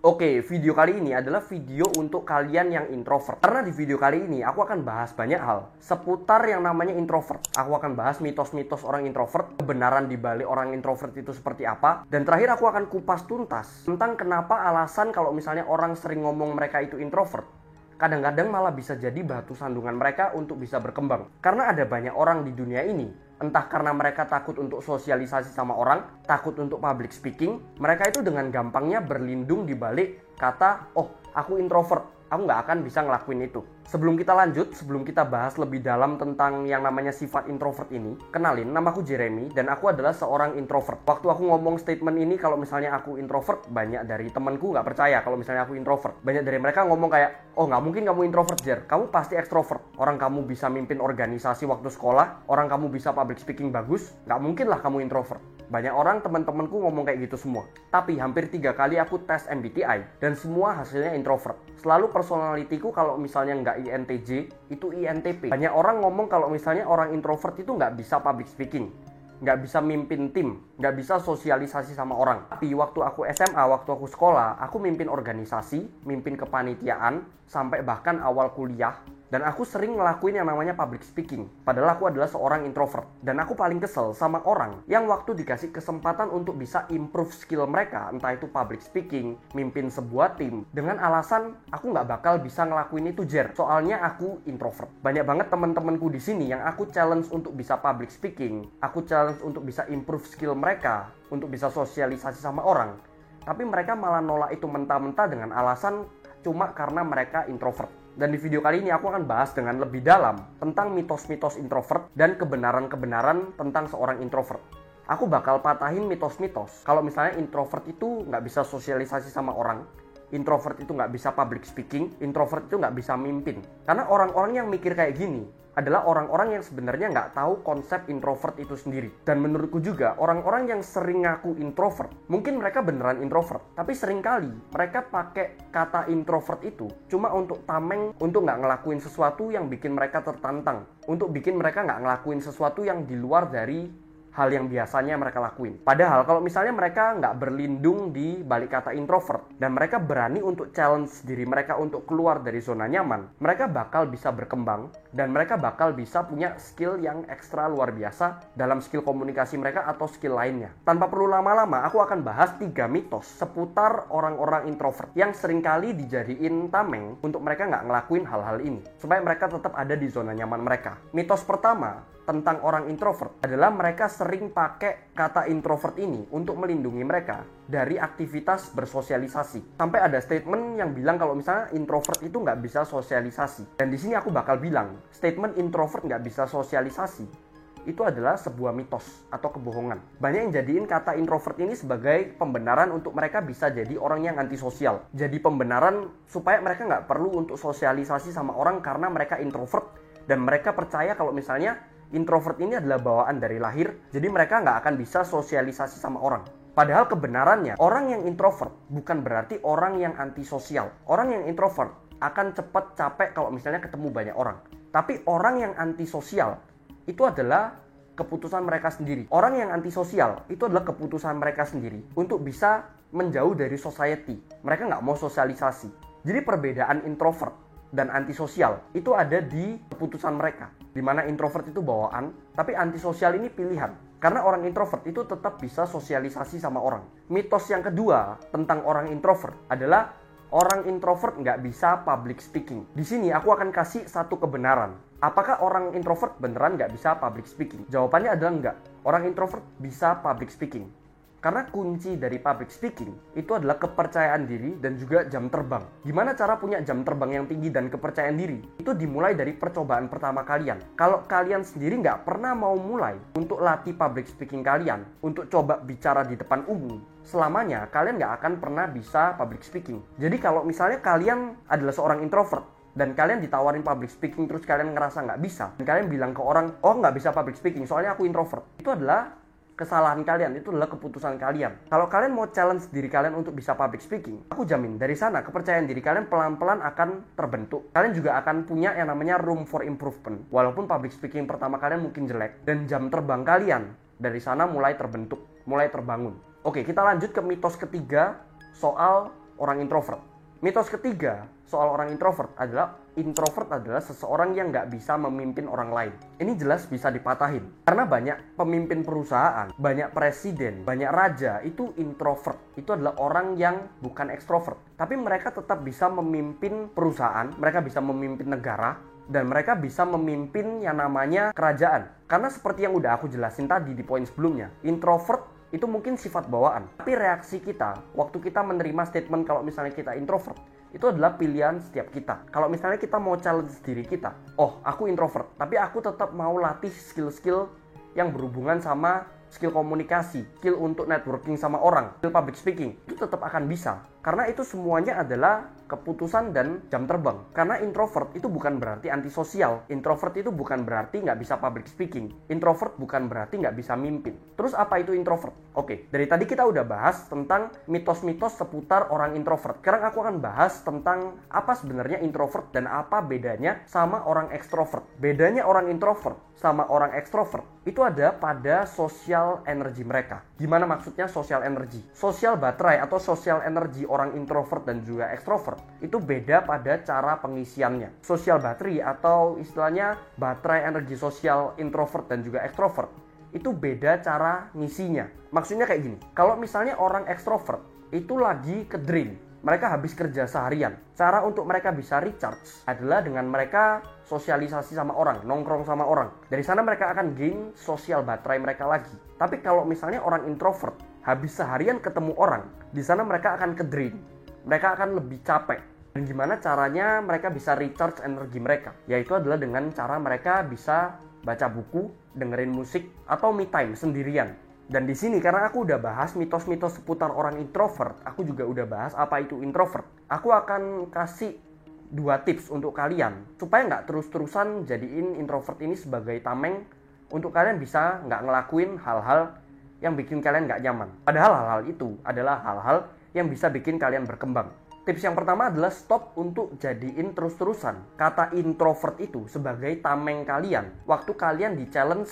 Oke, video kali ini adalah video untuk kalian yang introvert. Karena di video kali ini aku akan bahas banyak hal seputar yang namanya introvert. Aku akan bahas mitos-mitos orang introvert, kebenaran di balik orang introvert itu seperti apa, dan terakhir aku akan kupas tuntas tentang kenapa alasan kalau misalnya orang sering ngomong mereka itu introvert, kadang-kadang malah bisa jadi batu sandungan mereka untuk bisa berkembang. Karena ada banyak orang di dunia ini, entah karena mereka takut untuk sosialisasi sama orang, takut untuk public speaking, mereka itu dengan gampangnya berlindung di balik kata, oh aku introvert, aku nggak akan bisa ngelakuin itu. Sebelum kita lanjut, sebelum kita bahas lebih dalam tentang yang namanya sifat introvert ini, kenalin, namaku Jeremy dan aku adalah seorang introvert. Waktu aku ngomong statement ini, kalau misalnya aku introvert, banyak dari temanku nggak percaya kalau misalnya aku introvert. Banyak dari mereka ngomong kayak, oh nggak mungkin kamu introvert, Jer, kamu pasti ekstrovert. Orang kamu bisa mimpin organisasi waktu sekolah, orang kamu bisa public speaking bagus, nggak mungkin lah kamu introvert. Banyak orang, teman-temanku ngomong kayak gitu semua. Tapi hampir 3 kali aku tes MBTI dan semua hasilnya introvert. Selalu personalitiku kalau misalnya nggak INTJ, itu INTP. Banyak orang ngomong kalau misalnya orang introvert itu nggak bisa public speaking, nggak bisa mimpin tim, nggak bisa sosialisasi sama orang. Tapi waktu aku SMA, waktu aku sekolah, aku mimpin organisasi, mimpin kepanitiaan, sampai bahkan awal kuliah. Dan aku sering ngelakuin yang namanya public speaking. Padahal aku adalah seorang introvert. Dan aku paling kesel sama orang yang waktu dikasih kesempatan untuk bisa improve skill mereka, entah itu public speaking, mimpin sebuah tim, dengan alasan aku nggak bakal bisa ngelakuin itu, Jer, soalnya aku introvert. Banyak banget teman-temanku di sini yang aku challenge untuk bisa public speaking, aku challenge untuk bisa improve skill mereka, untuk bisa sosialisasi sama orang. Tapi mereka malah nolak itu mentah-mentah dengan alasan cuma karena mereka introvert. Dan di video kali ini aku akan bahas dengan lebih dalam tentang mitos-mitos introvert dan kebenaran-kebenaran tentang seorang introvert. Aku bakal patahin mitos-mitos kalau misalnya introvert itu nggak bisa sosialisasi sama orang, introvert itu nggak bisa public speaking, introvert itu nggak bisa mimpin. Karena orang-orang yang mikir kayak gini adalah orang-orang yang sebenarnya nggak tahu konsep introvert itu sendiri. Dan menurutku juga orang-orang yang sering ngaku introvert, mungkin mereka beneran introvert, tapi seringkali mereka pakai kata introvert itu cuma untuk tameng, untuk nggak ngelakuin sesuatu yang bikin mereka tertantang, untuk bikin mereka nggak ngelakuin sesuatu yang di luar dari hal yang biasanya mereka lakuin. Padahal kalau misalnya mereka nggak berlindung di balik kata introvert dan mereka berani untuk challenge diri mereka untuk keluar dari zona nyaman, mereka bakal bisa berkembang dan mereka bakal bisa punya skill yang ekstra luar biasa dalam skill komunikasi mereka atau skill lainnya. Tanpa perlu lama-lama, aku akan bahas 3 mitos seputar orang-orang introvert yang seringkali dijadiin tameng untuk mereka nggak ngelakuin hal-hal ini supaya mereka tetap ada di zona nyaman mereka. Mitos pertama tentang orang introvert adalah mereka sering pakai kata introvert ini untuk melindungi mereka dari aktivitas bersosialisasi. Sampai ada statement yang bilang kalau misalnya introvert itu nggak bisa sosialisasi. Dan di sini aku bakal bilang, statement introvert nggak bisa sosialisasi itu adalah sebuah mitos atau kebohongan. Banyak yang jadiin kata introvert ini sebagai pembenaran untuk mereka bisa jadi orang yang antisosial. Jadi pembenaran supaya mereka nggak perlu untuk sosialisasi sama orang karena mereka introvert. Dan mereka percaya kalau misalnya introvert ini adalah bawaan dari lahir, jadi mereka nggak akan bisa sosialisasi sama orang. Padahal kebenarannya, orang yang introvert bukan berarti orang yang antisosial. Orang yang introvert akan cepat capek kalau misalnya ketemu banyak orang. Tapi orang yang antisosial itu adalah keputusan mereka sendiri. Orang yang antisosial itu adalah keputusan mereka sendiri untuk bisa menjauh dari society. Mereka nggak mau sosialisasi. Jadi perbedaan introvert dan antisosial itu ada di keputusan mereka. Dimana introvert itu bawaan, tapi antisosial ini pilihan. Karena orang introvert itu tetap bisa sosialisasi sama orang. Mitos yang kedua tentang orang introvert adalah orang introvert nggak bisa public speaking. Di sini aku akan kasih satu kebenaran. Apakah orang introvert beneran nggak bisa public speaking? Jawabannya adalah enggak. Orang introvert bisa public speaking. Karena kunci dari public speaking itu adalah kepercayaan diri dan juga jam terbang. Gimana cara punya jam terbang yang tinggi dan kepercayaan diri? Itu dimulai dari percobaan pertama kalian. Kalau kalian sendiri nggak pernah mau mulai untuk latih public speaking kalian, untuk coba bicara di depan umum, selamanya kalian nggak akan pernah bisa public speaking. Jadi kalau misalnya kalian adalah seorang introvert, dan kalian ditawarin public speaking terus kalian ngerasa nggak bisa, dan kalian bilang ke orang, oh nggak bisa public speaking soalnya aku introvert, itu adalah kesalahan kalian, itu adalah keputusan kalian. Kalau kalian mau challenge diri kalian untuk bisa public speaking, aku jamin dari sana kepercayaan diri kalian pelan-pelan akan terbentuk. Kalian juga akan punya yang namanya room for improvement. Walaupun public speaking pertama kalian mungkin jelek, dan jam terbang kalian dari sana mulai terbentuk, mulai terbangun. Oke, kita lanjut ke mitos ketiga soal orang introvert. Mitos ketiga soal orang introvert adalah seseorang yang nggak bisa memimpin orang lain. Ini jelas bisa dipatahin. Karena banyak pemimpin perusahaan, banyak presiden, banyak raja itu introvert. Itu adalah orang yang bukan ekstrovert. Tapi mereka tetap bisa memimpin perusahaan, mereka bisa memimpin negara, dan mereka bisa memimpin yang namanya kerajaan. Karena seperti yang udah aku jelasin tadi di poin sebelumnya, introvert itu mungkin sifat bawaan. Tapi reaksi kita waktu kita menerima statement kalau misalnya kita introvert, itu adalah pilihan setiap kita. Kalau misalnya kita mau challenge diri kita, oh aku introvert, tapi aku tetap mau latih skill-skill yang berhubungan sama skill komunikasi, skill untuk networking sama orang, skill public speaking, itu tetap akan bisa. Karena itu semuanya adalah keputusan dan jam terbang. Karena introvert itu bukan berarti antisosial. Introvert itu bukan berarti nggak bisa public speaking. Introvert bukan berarti nggak bisa mimpin. Terus apa itu introvert? Oke, dari tadi kita udah bahas tentang mitos-mitos seputar orang introvert. Sekarang aku akan bahas tentang apa sebenarnya introvert dan apa bedanya sama orang ekstrovert. Bedanya orang introvert sama orang ekstrovert itu ada pada social energy mereka. Gimana maksudnya social energy? Social baterai atau social energy orang introvert dan juga ekstrovert itu beda pada cara pengisiannya. Social battery atau istilahnya baterai energi sosial introvert dan juga ekstrovert itu beda cara ngisinya. Maksudnya kayak gini, kalau misalnya orang ekstrovert itu lagi ke drain, mereka habis kerja seharian, cara untuk mereka bisa recharge adalah dengan mereka sosialisasi sama orang, nongkrong sama orang. Dari sana mereka akan gain sosial baterai mereka lagi. Tapi kalau misalnya orang introvert habis seharian ketemu orang, di sana mereka akan ke drain, mereka akan lebih capek. Dan gimana caranya mereka bisa recharge energi mereka? Yaitu adalah dengan cara mereka bisa baca buku, dengerin musik, atau me time sendirian. Dan di sini karena aku udah bahas mitos-mitos seputar orang introvert, aku juga udah bahas apa itu introvert. Aku akan kasih 2 tips untuk kalian supaya nggak terus-terusan jadiin introvert ini sebagai tameng untuk kalian bisa nggak ngelakuin hal-hal yang bikin kalian nggak nyaman. Padahal hal-hal itu adalah hal-hal yang bisa bikin kalian berkembang. Tips yang pertama adalah stop untuk jadiin terus-terusan kata introvert itu sebagai tameng kalian waktu kalian di-challenge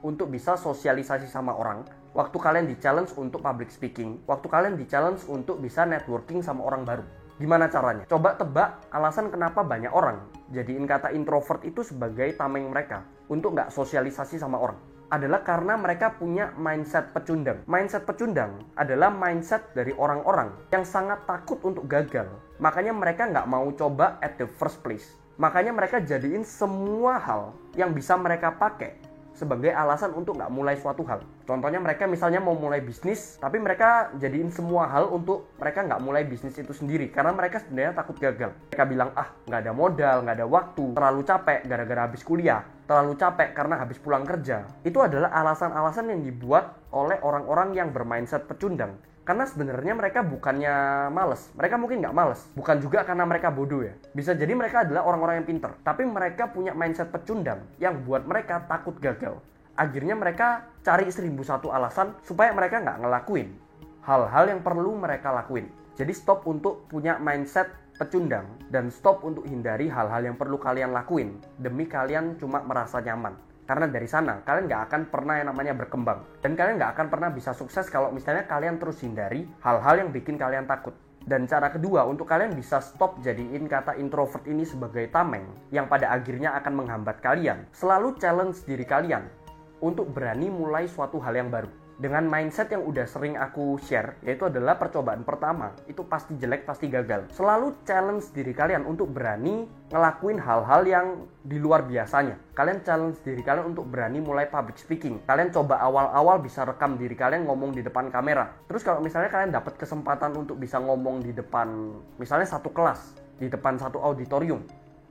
untuk bisa sosialisasi sama orang, waktu kalian di-challenge untuk public speaking, waktu kalian di-challenge untuk bisa networking sama orang baru. Gimana caranya? Coba tebak alasan kenapa banyak orang jadiin kata introvert itu sebagai tameng mereka untuk nggak sosialisasi sama orang. Adalah karena mereka punya mindset pecundang. Mindset pecundang adalah mindset dari orang-orang yang sangat takut untuk gagal. Makanya mereka nggak mau coba at the first place. Makanya mereka jadiin semua hal yang bisa mereka pakai sebagai alasan untuk nggak mulai suatu hal. Contohnya mereka misalnya mau mulai bisnis, tapi mereka jadiin semua hal untuk mereka nggak mulai bisnis itu sendiri. Karena mereka sebenarnya takut gagal. Mereka bilang, nggak ada modal, nggak ada waktu, terlalu capek gara-gara habis kuliah, terlalu capek karena habis pulang kerja. Itu adalah alasan-alasan yang dibuat oleh orang-orang yang bermindset pecundang. Karena sebenarnya mereka bukannya males, mereka mungkin nggak males. Bukan juga karena mereka bodoh ya. Bisa jadi mereka adalah orang-orang yang pintar, tapi mereka punya mindset pecundang yang buat mereka takut gagal. Akhirnya mereka cari 1001 alasan supaya mereka nggak ngelakuin hal-hal yang perlu mereka lakuin. Jadi stop untuk punya mindset pecundang dan stop untuk hindari hal-hal yang perlu kalian lakuin demi kalian cuma merasa nyaman. Karena dari sana kalian nggak akan pernah yang namanya berkembang. Dan kalian nggak akan pernah bisa sukses kalau misalnya kalian terus hindari hal-hal yang bikin kalian takut. Dan cara kedua untuk kalian bisa stop jadiin kata introvert ini sebagai tameng yang pada akhirnya akan menghambat kalian. Selalu challenge diri kalian untuk berani mulai suatu hal yang baru. Dengan mindset yang udah sering aku share, yaitu adalah percobaan pertama itu pasti jelek, pasti gagal. Selalu challenge diri kalian untuk berani ngelakuin hal-hal yang di luar biasanya. Kalian challenge diri kalian untuk berani mulai public speaking. Kalian coba awal-awal bisa rekam diri kalian ngomong di depan kamera. Terus kalau misalnya kalian dapat kesempatan untuk bisa ngomong di depan misalnya satu kelas, di depan satu auditorium,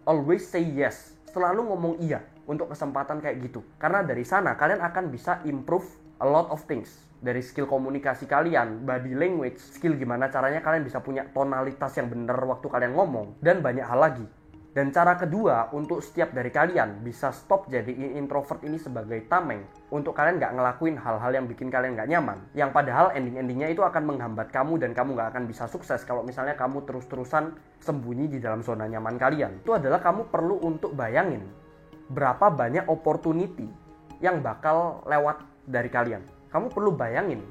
always say yes. Selalu ngomong iya untuk kesempatan kayak gitu. Karena dari sana kalian akan bisa improve a lot of things. Dari skill komunikasi kalian, body language, skill gimana caranya kalian bisa punya tonalitas yang benar waktu kalian ngomong, dan banyak hal lagi. Dan cara kedua untuk setiap dari kalian bisa stop jadiin introvert ini sebagai tameng untuk kalian nggak ngelakuin hal-hal yang bikin kalian nggak nyaman, yang padahal ending-endingnya itu akan menghambat kamu dan kamu nggak akan bisa sukses kalau misalnya kamu terus-terusan sembunyi di dalam zona nyaman kalian. Itu adalah kamu perlu untuk bayangin berapa banyak opportunity yang bakal lewat dari kalian. Kamu perlu bayangin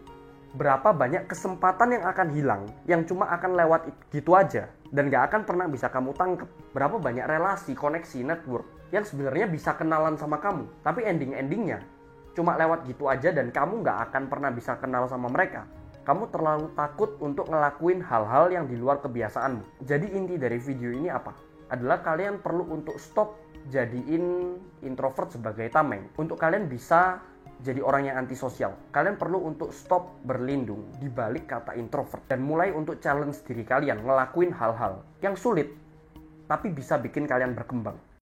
Berapa banyak kesempatan yang akan hilang, yang cuma akan lewat gitu aja, dan gak akan pernah bisa kamu tangkep. Berapa banyak relasi, koneksi, network, yang sebenarnya bisa kenalan sama kamu, tapi ending-endingnya cuma lewat gitu aja dan kamu gak akan pernah bisa kenal sama mereka. Kamu terlalu takut untuk ngelakuin hal-hal yang di luar kebiasaanmu. Jadi inti dari video ini apa? Adalah kalian perlu untuk stop jadiin introvert sebagai tameng. Untuk kalian bisa jadi orang yang antisosial, kalian perlu untuk stop berlindung di balik kata introvert dan mulai untuk challenge diri kalian ngelakuin hal-hal yang sulit tapi bisa bikin kalian berkembang.